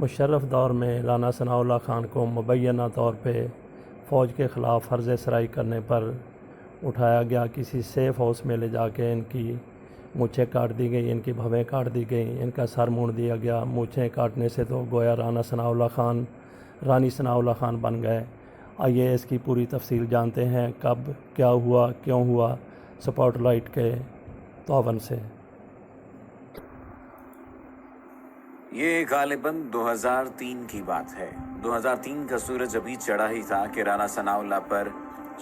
مشرف دور میں رانا ثناء اللہ خان کو مبینہ طور پہ فوج کے خلاف فرض سرائی کرنے پر اٹھایا گیا، کسی سیف ہاؤس میں لے جا کے ان کی مونچھیں کاٹ دی گئیں، ان کی بھویں کاٹ دی گئیں، ان کا سر مونڈ دیا گیا۔ مونچھیں کاٹنے سے تو گویا رانی ثناء اللہ خان بن گئے۔ آئیے اس کی پوری تفصیل جانتے ہیں، کب کیا ہوا، کیوں ہوا، سپاٹ لائٹ کے تعاون سے۔ یہ غالباً 2003 کی بات ہے۔ 2003 کا سورج ابھی چڑھا ہی تھا کہ رانا ثناء اللہ پر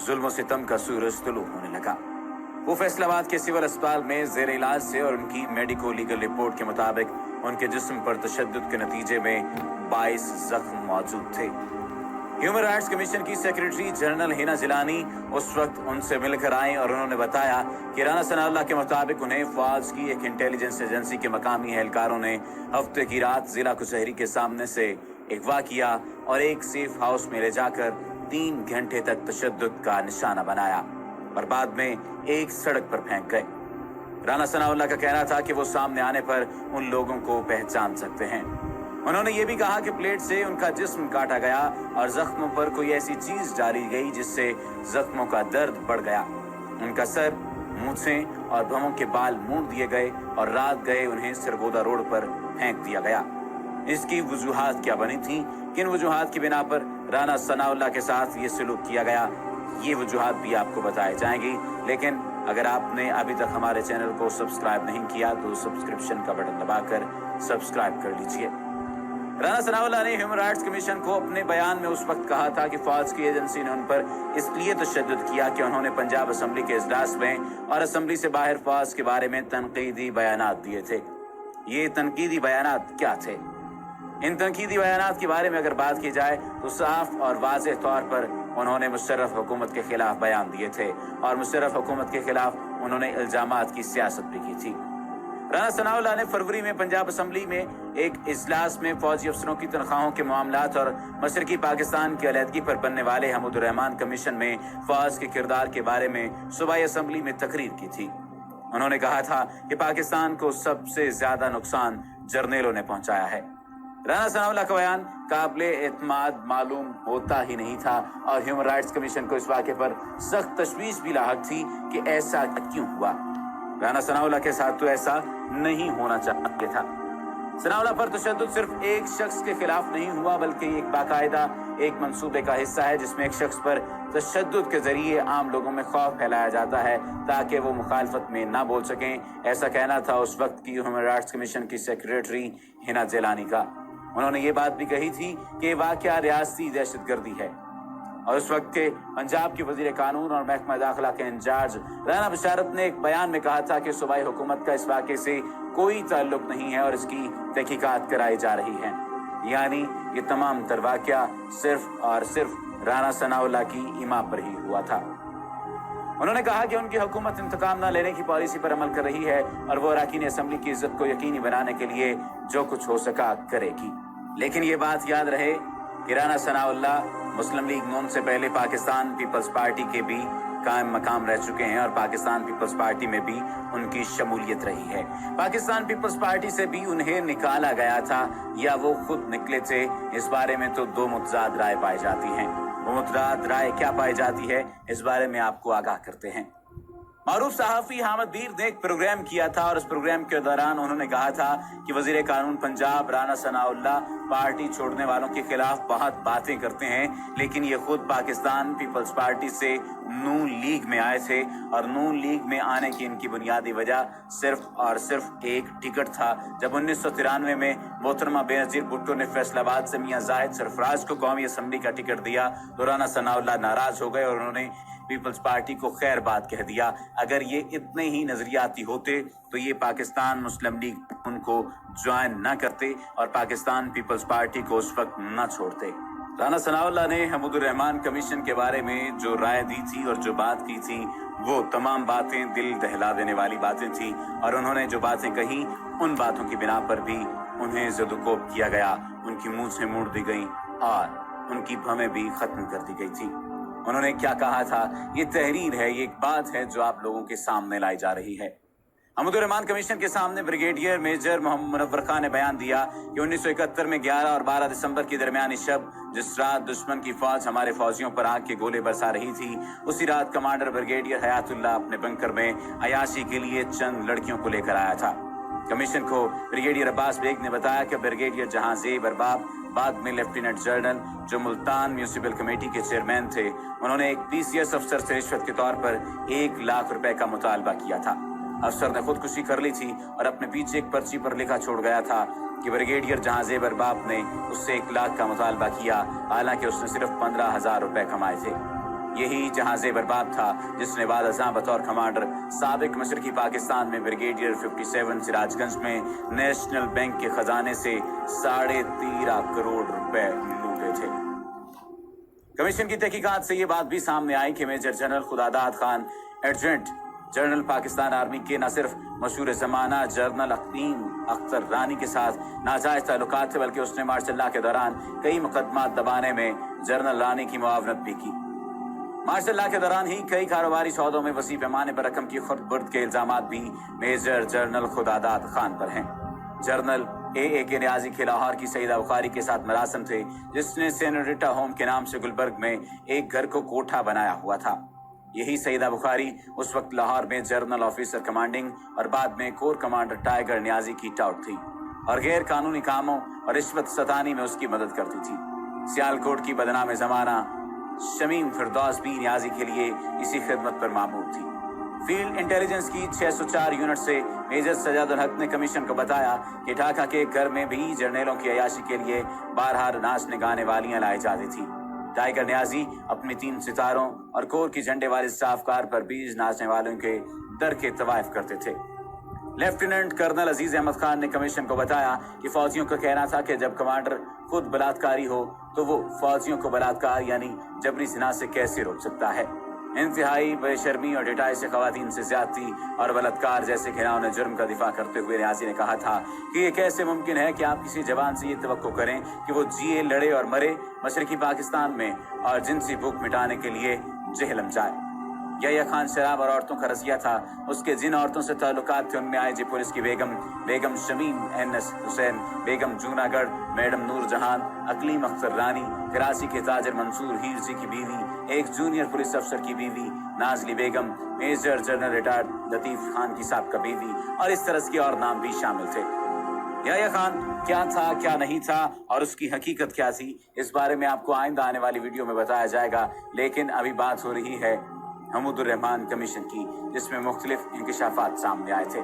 ظلم و ستم کا سورج طلوع ہونے لگا۔ وہ فیصل آباد کے سول اسپتال میں زیر علاج سے اور ان کی میڈیکو لیگل رپورٹ کے مطابق ان کے جسم پر تشدد کے نتیجے میں 22 زخم موجود تھے۔ ہیومن رائٹس کمیشن کی سیکریٹری جنرل ہینا جیلانی اس وقت ان سے مل کر آئیں اور انہوں نے بتایا کہ رانا ثناء اللہ کے مطابق انہیں فوج کی ایک انٹیلیجنس ایجنسی کے مقامی اہلکاروں نے ہفتے کی رات ضلع کچہری کے سامنے سے اغوا کیا اور ایک سیف ہاؤس میں لے جا کر 3 گھنٹے تک تشدد کا نشانہ بنایا اور بعد میں ایک سڑک پر پھینک گئے۔ رانا ثناء اللہ کا کہنا تھا کہ وہ سامنے آنے پر ان لوگوں کو پہچان سکتے ہیں۔ انہوں نے یہ بھی کہا کہ پلیٹ سے ان کا جسم کاٹا گیا اور زخموں پر کوئی ایسی چیز ڈالی گئی جس سے زخموں کا درد بڑھ گیا۔ ان کا سر، مونچھیں اور بھووں کے بال مونڈ دیے گئے اور رات گئے انہیں سرگودا روڈ پر پھینک دیا گیا۔ اس کی وجوہات کیا بنی تھیں، کن وجوہات کی بنا پر رانا ثناء اللہ کے ساتھ یہ سلوک کیا گیا، یہ وجوہات بھی آپ کو بتائی جائیں گی۔ لیکن اگر آپ نے ابھی تک ہمارے چینل کو سبسکرائب نہیں کیا تو سبسکرپشن کا بٹن دبا کر سبسکرائب کر لیجئے۔ رانا ثناء اللہ نے ہیومن رائٹس کمیشن کو اپنے بیان میں اس وقت کہا تھا کہ فوج کی ایجنسی نے ان پر اس لیے تشدد کیا کہ انہوں نے پنجاب اسمبلی کے اجلاس میں اور اسمبلی سے باہر فوج کے بارے میں تنقیدی بیانات دیے تھے۔ یہ تنقیدی بیانات کیا تھے؟ ان تنقیدی بیانات کے بارے میں اگر بات کی جائے تو صاف اور واضح طور پر انہوں نے مشرف حکومت کے خلاف بیان دیے تھے اور مشرف حکومت کے خلاف انہوں نے الزامات کی سیاست بھی کی تھی۔ رانا ثناء اللہ نے فروری میں پنجاب اسمبلی میں ایک اجلاس میں فوجی افسروں کی تنخواہوں کے معاملات اور مشرقی پاکستان کی علیحدگی پر بننے والے حمود الرحمان کمیشن میں فوج کے کردار کے بارے میں صوبائی اسمبلی میں تقریر کی تھی۔ انہوں نے کہا تھا کہ پاکستان کو سب سے زیادہ نقصان جرنیلوں نے پہنچایا ہے۔ رانا ثناء اللہ کا بیان قابل اعتماد معلوم ہوتا ہی نہیں تھا اور ہیومن رائٹس کمیشن کو اس واقعے پر سخت تشویش بھی لاحق تھی کہ ایسا کیوں ہوا۔ رانا ثناء اللہ کے ساتھ تو ایسا نہیں ہونا چاہیے تھا۔ ثناء اللہ پر تشدد صرف ایک شخص کے خلاف نہیں ہوا بلکہ ایک باقاعدہ ایک منصوبے کا حصہ ہے جس میں ایک شخص پر تشدد کے ذریعے عام لوگوں میں خوف پھیلایا جاتا ہے تاکہ وہ مخالفت میں نہ بول سکیں۔ ایسا کہنا تھا اس وقت کی ہیومن رائٹس کمیشن کی سیکریٹری ہینا جیلانی کا۔ انہوں نے یہ بات بھی کہی تھی کہ یہ واقعہ ریاستی دہشت گردی ہے اور اس وقت کے پنجاب کے وزیر قانون اور محکمہ داخلہ کے انچارج رانا بشارت نے ایک بیان میں کہا تھا کہ صوبائی حکومت کا اس واقعے سے کوئی تعلق نہیں ہے اور اس کی تحقیقات کرائی جا رہی ہیں، یعنی یہ تمام تر واقعہ صرف اور صرف رانا ثناء اللہ کی ایما پر ہی ہوا تھا۔ انہوں نے کہا کہ ان کی حکومت انتقام نہ لینے کی پالیسی پر عمل کر رہی ہے اور وہ اراکین اسمبلی کی عزت کو یقینی بنانے کے لیے جو کچھ ہو سکا کرے گی۔ لیکن یہ بات یاد رہے کہ رانا ثناء اللہ مسلم لیگ نون سے پہلے پاکستان پیپلز پارٹی کے بھی قائم مقام رہ چکے ہیں اور پاکستان پیپلز پارٹی میں بھی ان کی شمولیت رہی ہے۔ پاکستان پیپلز پارٹی سے بھی انہیں نکالا گیا تھا یا وہ خود نکلے تھے، اس بارے میں تو 2 متضاد رائے پائی جاتی ہیں۔ وہ متضاد رائے کیا پائی جاتی ہے اس بارے میں آپ کو آگاہ کرتے ہیں۔ معروف صحافی حامد میر نے ایک پروگرام کیا تھا اور اس پروگرام کے دوران انہوں نے کہا تھا کہ وزیر قانون پنجاب رانا ثناء اللہ پارٹی چھوڑنے والوں کے خلاف بہت باتیں کرتے ہیں لیکن یہ خود پاکستان پیپلز پارٹی سے نون لیگ میں آئے تھے اور نون لیگ میں آنے کی ان کی بنیادی وجہ صرف اور صرف ایک ٹکٹ تھا۔ جب 1993 میں محترمہ بے نظیر بھٹو نے فیصل آباد سے میاں زاہد سرفراز کو قومی اسمبلی کا ٹکٹ دیا تو رانا ثناء اللہ ناراض ہو گئے اور انہوں نے پیپلز پارٹی کو خیر بات کہہ دیا۔ اگر یہ اتنے ہی نظریاتی ہوتے تو یہ پاکستان مسلم لیگ ان کو جوائن نہ کرتے اور پاکستان پیپلز پارٹی کو اس وقت نہ چھوڑتے۔ رانا ثناء اللہ نے حمود الرحمان کمیشن کے بارے میں جو رائے دی تھی اور جو بات کی تھی وہ تمام باتیں دل دہلا دینے والی باتیں تھیں اور انہوں نے جو باتیں کہیں ان باتوں کی بنا پر بھی انہیں زد و کوب کیا گیا، ان کی منہ سے موڑ دی گئیں اور ان کی بھویں بھی ختم کر دی گئی تھی۔ انہوں نے کیا کہا تھا، یہ تحریر ہے، یہ ایک بات ہے جو آپ لوگوں کے سامنے لائی جا رہی ہے۔ हमदुर रहमान कमीशन के सामने ब्रिगेडियर मेजर मोहम्मद मुनव्वर खान ने बयान दिया कि 1971 में 11 और 12 दिसंबर की दरमियानी शब जिस रात दुश्मन की फौज हमारे फौजियों पर आग के गोले बरसा रही थी, उसी रात कमांडर ब्रिगेडियर हयातुल्लाह अपने बंकर में अयाशी के लिए चंद लड़कियों को लेकर आया था। कमीशन को ब्रिगेडियर अब्बास बेग ने बताया कि ब्रिगेडियर जहांजेब अरबाब, बाद में लेफ्टिनेंट जनरल, जो मुल्तान म्यूनिसिपल कमेटी के चेयरमैन थे, उन्होंने एक PCS अफसर से रिश्वत के तौर पर 1 लाख रुपए का मुतालबा किया था। अफसर ने खुदकुशी कर ली थी और अपने पीछे एक पर्ची पर लिखा छोड़ गया था कि ब्रिगेडियर जहांजेब अरबाब ने उससे 1 लाख का मुतालबा किया, हालांकि उसने सिर्फ 15,000 रुपए कमाए थे। यही जहांजेब अरबाब था जिसने बाद अज़ां बतौर कमांडर साबिक मशरकी पाकिस्तान में ब्रिगेडियर 57 सिराजगंज में नेशनल बैंक के खजाने से 13.5 करोड़ रुपए लूटे थे। कमीशन की तहकीकात से ये बात भी सामने आई कि मेजर जनरल खुदादाद खान, एडजंट जनरल पाकिस्तान आर्मी के न सिर्फ मशहूर जमाना जनरल अकीम अख्तर रानी के साथ नाजायज ताल्लुकात थे, बल्कि उसने मार्शल लॉ के दौरान कई मुकदमात दबाने में जनरल रानी की मुआवनत भी की। मार्शल लॉ के दौरान ही कई कारोबारी सौदों में वसी पैमाने पर रकम की खुर्द-बुर्द के इल्जामात भी मेजर जनरल खुदादाद खान पर हैं। जनरल AA के न्याजी के लाहौर की सईदा बुखारी के साथ मरासम थे, जिसने सेनोरिटा होम के नाम से गुलबर्ग में एक घर को कोठा बनाया हुआ था। यही सईदा बुखारी उस वक्त लाहौर में जनरल ऑफिसर कमांडिंग और बाद में कोर कमांडर टाइगर न्याजी की टाउट थी और गैर कानूनी कामों और रिश्वत सतानी में उसकी मदद करती थी। सियालकोट की बदनाम जमाना शमीम फिरदौस भी न्याजी के लिए इसी खिदमत पर मामूर थी। फील्ड इंटेलिजेंस की 604 यूनिट से मेजर सजादुल हक ने कमीशन को बताया कि ढाका के एक घर में भी जर्नेलों की अयाशी के लिए बारहा नाचने गाने वालियां लाई जाती थी। टाइगर न्याजी अपनी 3 सितारों और कोर की झंडे वाले साफकार पर 20 नाचने वालों के दर के तवायफ करते थे। लेफ्टिनेंट कर्नल अजीज अहमद खान ने कमीशन को बताया कि फौजियों का कहना था कि जब कमांडर खुद बलात्कारी हो तो वो फौजियों को बलात्कार यानी जबरी जिना से कैसे रोक सकता है। इंतहाई बेशर्मी और डिटाई से खवातीन से ज्यादती और बलात्कार जैसे घिनौने जुर्म का दिफा करते हुए न्याजी ने कहा था कि ये कैसे मुमकिन है कि आप किसी जवान से ये तवक्को करें कि वो जिए, लड़े और मरे मशरकी पाकिस्तान में और जिनसी भूख मिटाने के लिए जेहलम जाए। यहया खान शराब और औरतों का रजिया था। उसके जिन औरतों से ताल्लुकात थे उनमें IG पुलिस की बेगम शमीम NS हुसैन, बेगम जूनागढ़ मैडम नूर जहान, अकलीम अख्तर रानी, कराची के ताजर मंसूर हीर जी की बीवी, एक जूनियर पुलिस अफसर की बीवी Nazli Begum, major general retired Latif Khan की साबका बीवी और इस तरह के और नाम भी शामिल थे। यहया खान क्या था, क्या नहीं था और उसकी हकीकत क्या थी, इस बारे में आपको आइंदा आने वाली वीडियो में बताया जाएगा। लेकिन अभी बात हो रही है हमदुर रहमान कमीशन की, जिसमें मुख्तलिफ इंकशाफात सामने आए थे।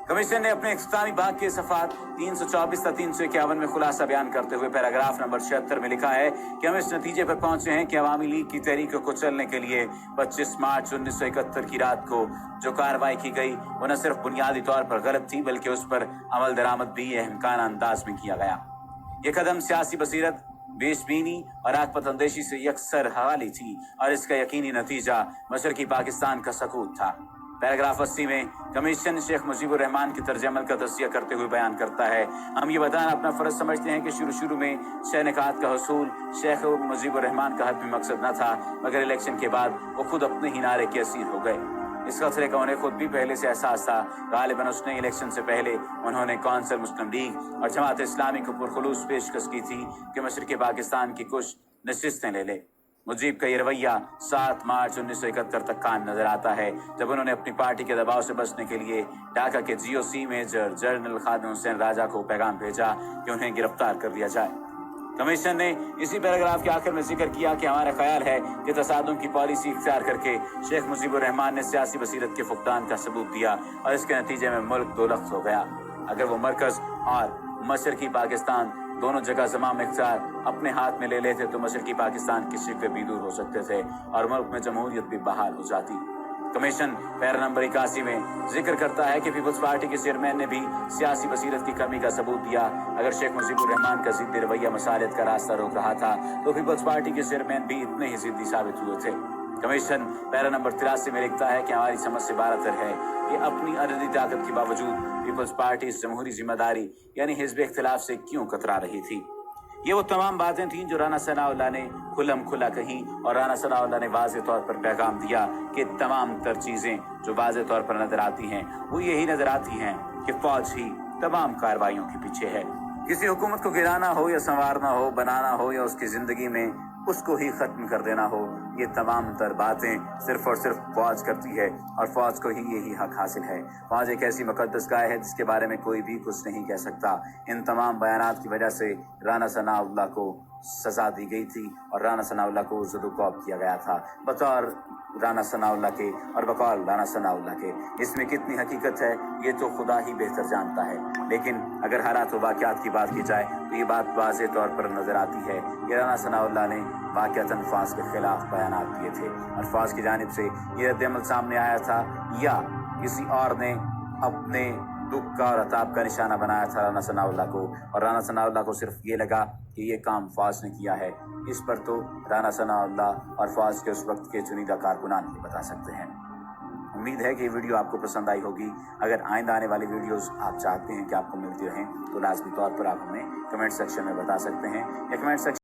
कमीशन ने अपने इख्तितामी बाग के सफ़ात 324 से 351 में खुलासा बयान करते हुए पैराग्राफ नंबर 76 में लिखा है कि हम इस नतीजे पर पहुंचे हैं कि अवामी लीग की तहरीक को कुचलने के लिए 25 मार्च 1971 की रात को जो कार्रवाई की गई वो न सिर्फ बुनियादी तौर पर गलत थी, बल्कि उस पर अमल दरामद भी अहमकाना अंदाज में किया गया। ये कदम सियासी बसीरत, बेशबीनी और आगपत अंदेशी से यकसर हवाली थी और इसका यकीनी नतीजा मशरकी पाकिस्तान का सकूत था। पैराग्राफ 80 में कमीशन शेख मुजीबुर रहमान की तर्जमल का तस्जिया करते हुए बयान करता है, हम ये बताना अपना फर्ज समझते हैं कि शुरू में शहनकात का हसूल शेख मुजीबुर रहमान का हतमी मकसद न था, मगर इलेक्शन के बाद वो खुद अपने ही नारे के असीर हो गए। इस खतरे का उन्हें खुद भी पहले से एहसास था। गालिबन उसने इलेक्शन से पहले उन्होंने कौंसल मुस्लिम लीग और जमात इस्लामी को पुरखुलूस पेशकश की थी कि मशरक़ी पाकिस्तान की कुछ नशिस्तें ले ले। मुजीब का ये रवैया 7 मार्च 1971 तक कायम नजर आता है, जब उन्होंने अपनी पार्टी के दबाव से बचने के लिए ढाका के GOC मेजर जनरल खादिम हुसैन राजा को पैगाम भेजा कि उन्हें गिरफ्तार कर लिया जाए। कमीशन ने इसी पैराग्राफ के आखिर में जिक्र किया कि हमारा ख्याल है कि तसादुम की पॉलिसी इख्तियार करके शेख मुजीबुर रहमान ने सियासी बसीरत के फुकदान का सबूत दिया और इसके नतीजे में मुल्क दोलख्त हो गया। अगर वो मरकज और मशरकी पाकिस्तान दोनों जगह ज़माम इख्तियार अपने हाथ में ले लेते तो मशरकी पाकिस्तान के शिकवे भी दूर हो सकते थे और मुल्क में जमहूरियत भी बहाल हो जाती। कमीशन पैरा नंबर 81 में जिक्र करता है कि पीपल्स पार्टी के चेयरमैन ने भी सियासी बसीरत की कमी का सबूत दिया। अगर शेख मुजीबुर रहमान का जिद्दी रवैया मसालियत का रास्ता रोक रहा था तो पीपल्स पार्टी के चेयरमैन भी इतने ही जिद्दी साबित हुए थे। कमीशन पैरा नंबर 83 में लिखता है कि हमारी समझ से बारतर है कि अपनी अददी ताकत के बावजूद पीपल्स पार्टी इस जमहूरी जिम्मेदारी यानी हिज़्ब इख्तिलाफ से क्यों कतरा रही थी। ये वो तमाम बातें थीं जो राना सनाउल्लाह ने खुलम खुला कहीं, और राना सनाउल्लाह ने वाज़ेह तौर पर पैगाम दिया कि तमाम तर चीज़ें जो वाज़ेह तौर पर नजर आती हैं वो यही नजर आती हैं कि फौज ही तमाम कार्रवाइयों के पीछे है। किसी हुकूमत को गिराना हो या संवारना हो, बनाना हो या उसकी जिंदगी में उसको ही खत्म कर देना हो, ये तमाम तर बातें सिर्फ और सिर्फ फौज करती है, और फौज को ही यही हक हासिल है। फौज एक ऐसी मुकद्दस गाय है जिसके बारे में कोई भी कुछ नहीं कह सकता। इन तमाम बयानात की वजह से राना सनाउल्लाह को सजा दी गई थी और राना सनाउल्लाह को ज़ुदुक़ौब किया गया था बतौर राना सनाउल्लाह के और बकौल राना सनाउल्लाह के। इसमें कितनी हकीकत है ये तो खुदा ही बेहतर जानता है, लेकिन अगर हालात व वाक़यात की बात की जाए तो ये बात वाज़ेह तौर पर नज़र आती है कि राना सनाउल्लाह ने वाक़अतन फौज के खिलाफ बयानात दिए थे और फौज की जानिब से ये रद्द-ए-अमल सामने आया था, या किसी और ने अपने दुख का और अताब का निशाना बनाया था राना सनाउल्लाह को, और राना सनाउल्लाह को सिर्फ ये लगा कि ये काम फौज ने किया है। इस पर तो राना सनाउल्लाह और फौज के उस वक्त के चुनिंदा कारकुनान ही बता सकते हैं। उम्मीद है कि ये वीडियो आपको पसंद आई होगी। अगर आइंदा आने वाली वीडियोस आप चाहते हैं कि आपको मिलती रहें तो लाजमी तौर पर आप हमें कमेंट सेक्शन में बता सकते हैं, या कमेंट सेक्शन